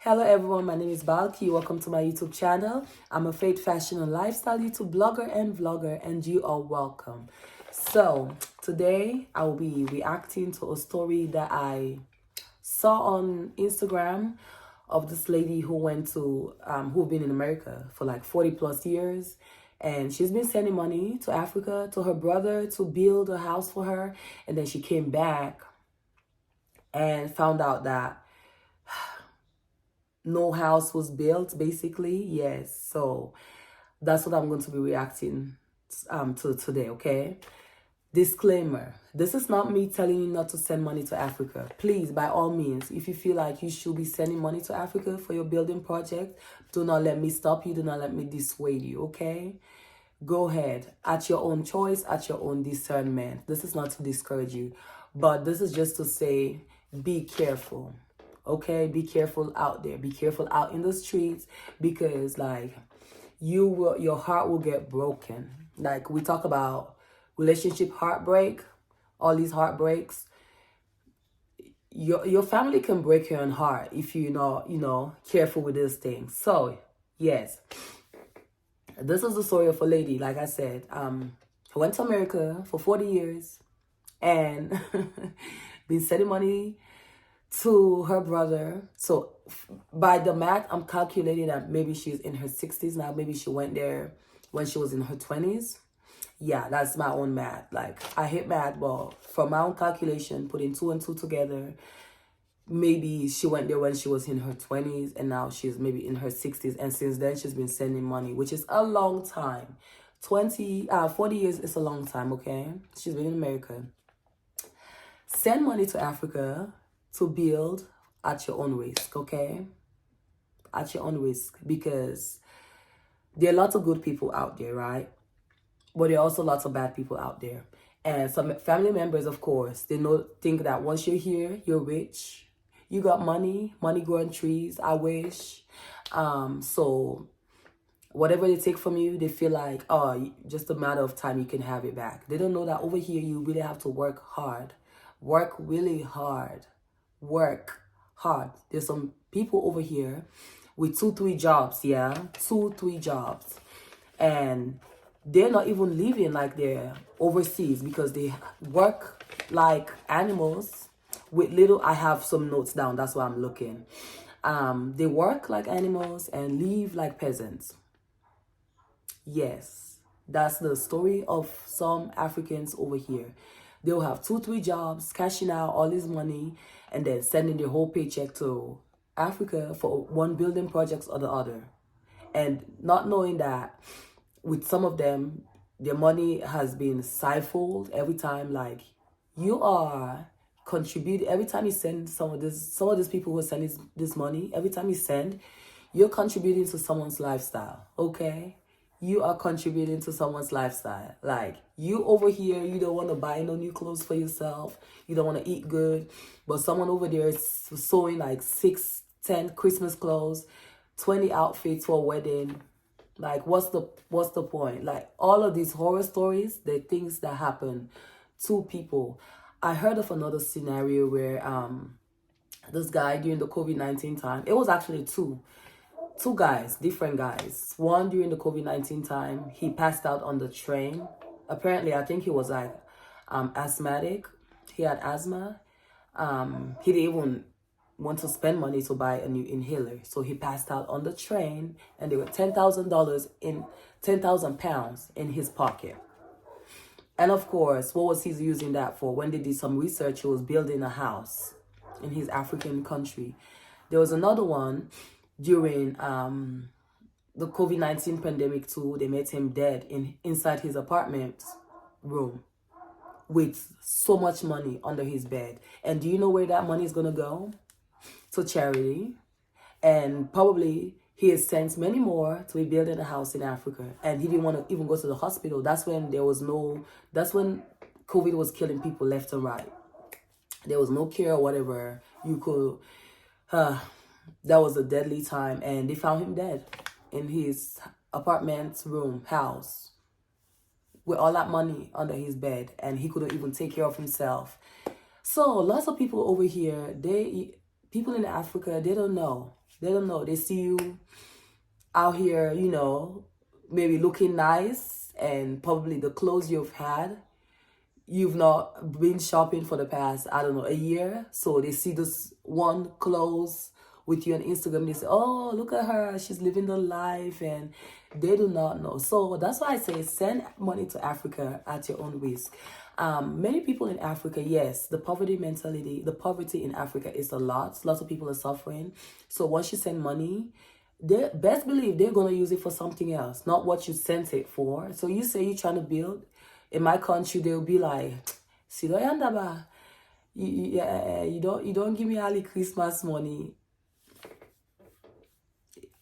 Hello everyone, my name is Balki. Welcome to my YouTube channel. I'm a faith, fashion, and lifestyle YouTube blogger and vlogger, and you are welcome. So today I will be reacting to a story that I saw on Instagram of this lady who went to who've been in America for like 40 plus years, and she's been sending money to Africa to her brother to build a house for her, and then she came back and found out that no house was built, basically. Yes, so that's what I'm going to be reacting to today. Okay, disclaimer, this is not me telling you not to send money to Africa. Please, by all means, if you feel like you should be sending money to Africa for your building project, do not let me stop you, do not let me dissuade you. Okay, go ahead at your own choice, at your own discernment. This is not to discourage you, but this is just to say, be careful. Okay, be careful out there, be careful out in the streets, because like your heart will get broken. Like we talk about relationship heartbreak, all these heartbreaks. Your family can break your own heart if you're not, careful with these things. So yes, this is the story of a lady, like I said, who went to America for 40 years and been sending money to her brother. So by the math, I'm calculating that maybe she's in her 60s now. Maybe she went there when she was in her 20s. Yeah, that's my own math. Like, I hate math, but from my own calculation, putting two and two together, maybe she went there when she was in her 20s and now she's maybe in her 60s. And since then, she's been sending money, which is a long time. 40 years is a long time, okay? She's been in America. Send money to Africa to build at your own risk, okay? At your own risk, because there are lots of good people out there, right? But there are also lots of bad people out there. And some family members, of course, they think that once you're here, you're rich, you got money growing trees, I wish. So whatever they take from you, they feel like, oh, just a matter of time, you can have it back. They don't know that over here, you really have to work hard. Work really hard. Work hard. There's some people over here with 2-3 jobs, yeah? 2-3 jobs. And they're not even living like they're overseas because they work like animals with little. I have some notes down, that's why I'm looking. They work like animals and live like peasants. Yes, that's the story of some Africans over here. They'll have 2-3 jobs, cashing out all this money, and then sending their whole paycheck to Africa for one building project or the other. And not knowing that with some of them, their money has been siphoned every time. Like, you are contributing every time you send some of these people who send this money, every time you send, you're contributing to someone's lifestyle, okay? You are contributing to someone's lifestyle. Like, you over here, you don't want to buy no new clothes for yourself. You don't want to eat good. But someone over there is sewing like 6, 10 Christmas clothes, 20 outfits for a wedding. Like, what's the point? Like, all of these horror stories, the things that happen to people. I heard of another scenario where this guy during the COVID-19 time, it was actually two guys, different guys. One during the COVID-19 time, he passed out on the train. Apparently, I think he was like asthmatic. He had asthma. He didn't even want to spend money to buy a new inhaler. So he passed out on the train, and there were $10,000 in 10,000 pounds in his pocket. And of course, what was he using that for? When they did some research, he was building a house in his African country. There was another one during the COVID-19 pandemic too. They met him dead inside his apartment room with so much money under his bed. And do you know where that money is going to go? To charity. And probably he has sent many more to be building a house in Africa. And he didn't want to even go to the hospital. That's when COVID was killing people left and right. There was no care or whatever. That was a deadly time, and they found him dead in his apartment room house with all that money under his bed, and he couldn't even take care of himself. So lots of people over here, people in Africa, they don't know. They don't know. They see you out here, you know, maybe looking nice, and probably the clothes you've had, you've not been shopping for the past, I don't know, a year. So they see this one clothes with you on Instagram. They say, oh, look at her. She's living the life. And they do not know. So that's why I say send money to Africa at your own risk. Many people in Africa, yes, the poverty mentality, the poverty in Africa is a lot. Lots of people are suffering. So once you send money, they best believe they're going to use it for something else, not what you sent it for. So you say you're trying to build. In my country, they'll be like, "See, you don't give me early Christmas money."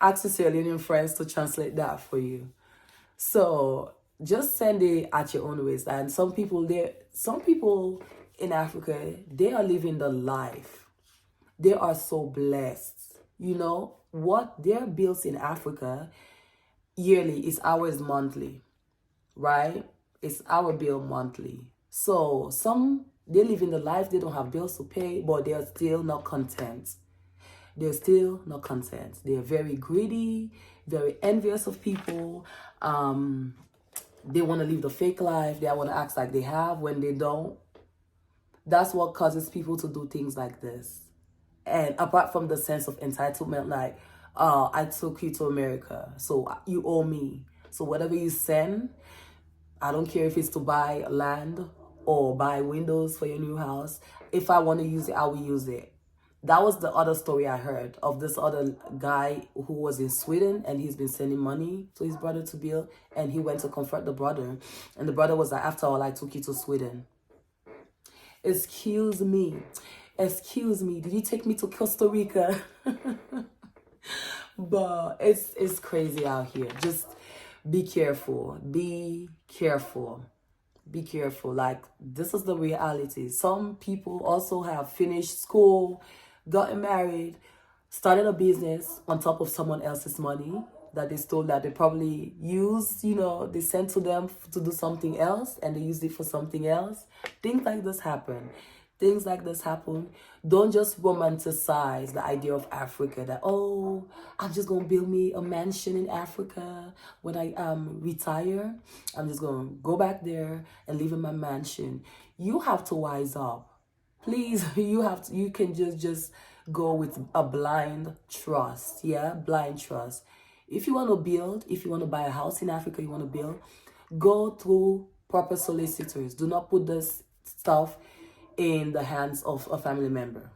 Ask your Sierra friends to translate that for you. So just send it at your own risk. And some people in Africa, they are living the life. They are so blessed. You know what their bills in Africa yearly is ours monthly, right? It's our bill monthly. So some they live in the life, they don't have bills to pay, but they are still not content. They're still not content. They're very greedy, very envious of people. They want to live the fake life. They want to act like they have when they don't. That's what causes people to do things like this. And apart from the sense of entitlement, like, I took you to America, so you owe me. So whatever you send, I don't care if it's to buy land or buy windows for your new house. If I want to use it, I will use it. That was the other story I heard of this other guy who was in Sweden, and he's been sending money to his brother to build, and he went to confront the brother. And the brother was like, after all, I took you to Sweden. Excuse me, did you take me to Costa Rica? But it's crazy out here. Just be careful. Be careful. Be careful. Like, this is the reality. Some people also have finished school, gotten married, started a business on top of someone else's money that they stole, that they probably used, you know, they sent to them to do something else, and they used it for something else. Things like this happen. Things like this happen. Don't just romanticize the idea of Africa, that, oh, I'm just going to build me a mansion in Africa when I retire. I'm just going to go back there and live in my mansion. You have to wise up. Please, you can just go with a blind trust. Yeah, blind trust. If you want to build, if you want to buy a house in Africa, you want to build, go through proper solicitors. Do not put this stuff in the hands of a family member,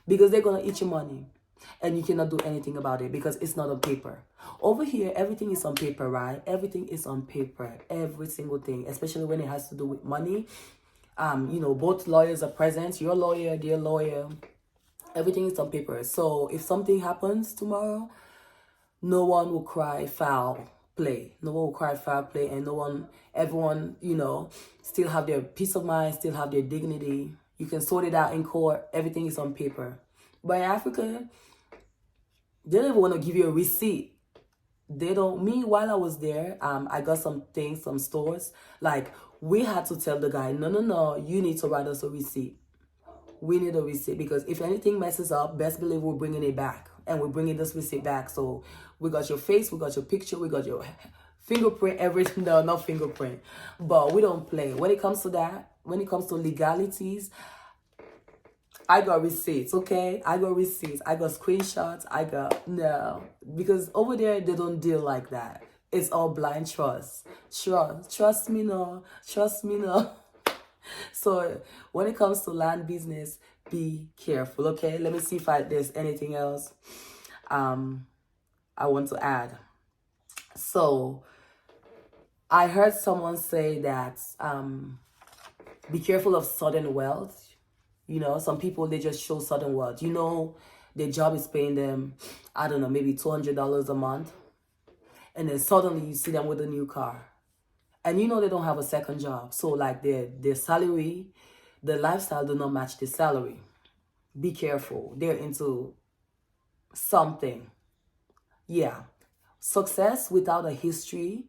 because they're going to eat your money and you cannot do anything about it because it's not on paper. Over here, everything is on paper, right? Everything is on paper, every single thing, especially when it has to do with money. You know, both lawyers are present, your lawyer, their lawyer, everything is on paper. So if something happens tomorrow, no one will cry foul play. No one will cry foul play, and everyone, you know, still have their peace of mind, still have their dignity. You can sort it out in court. Everything is on paper. But in Africa, they don't even want to give you a receipt. They don't. Me, while I was there, I got some things, some stores. Like, we had to tell the guy, no, you need to write us a receipt. We need a receipt, because if anything messes up, best believe we're bringing it back. And we're bringing this receipt back. So we got your face, we got your picture, we got your fingerprint, everything. No, not fingerprint. But we don't play. When it comes to that, when it comes to legalities, I got receipts, okay? I got receipts. I got screenshots. No. Because over there, they don't deal like that. It's all blind trust. Trust me, no. Trust me, no. So when it comes to land business, be careful, okay? Let me see if there's anything else I want to add. So I heard someone say that be careful of sudden wealth. You know, some people, they just show sudden wealth. You know, their job is paying them, I don't know, maybe $200 a month. And then suddenly you see them with a new car. And you know they don't have a second job. So like their salary, the lifestyle do not match the salary. Be careful. They're into something. Yeah. Success without a history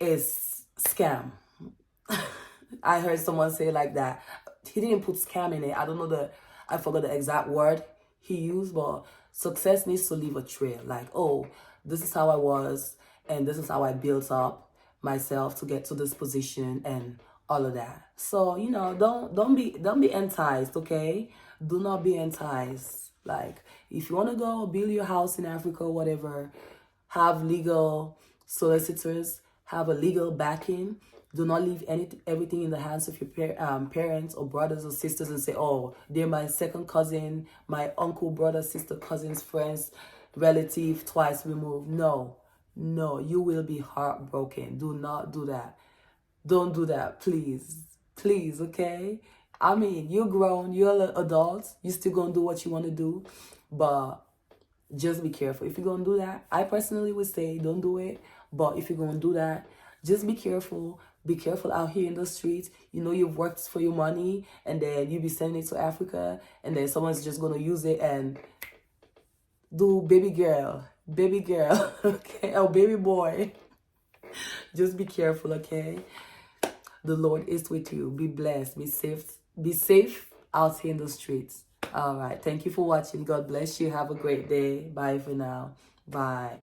is scam. I heard someone say like that. He didn't put scam in it. I don't know I forgot the exact word he used, but success needs to leave a trail. Like, oh, this is how I was, and this is how I built up myself to get to this position and all of that. So, you know, don't be enticed, okay? Do not be enticed. Like, if you want to go build your house in Africa, whatever, have legal solicitors, have a legal backing. Do not leave everything in the hands of your parents or brothers or sisters and say, oh, they're my second cousin, my uncle, brother, sister, cousins, friends, relative, twice removed. No, no, you will be heartbroken. Do not do that. Don't do that, please. Please, okay? I mean, you're grown, you're an adult, you still gonna do what you want to do, but just be careful. If you're gonna do that, I personally would say don't do it. But if you're gonna do that, just be careful. Be careful out here in the streets. You know you've worked for your money, and then you be sending it to Africa, and then someone's just gonna use it and do baby girl, okay, or baby boy. Just be careful, okay? The Lord is with you. Be blessed. Be safe out here in the streets. All right. Thank you for watching. God bless you. Have a great day. Bye for now. Bye.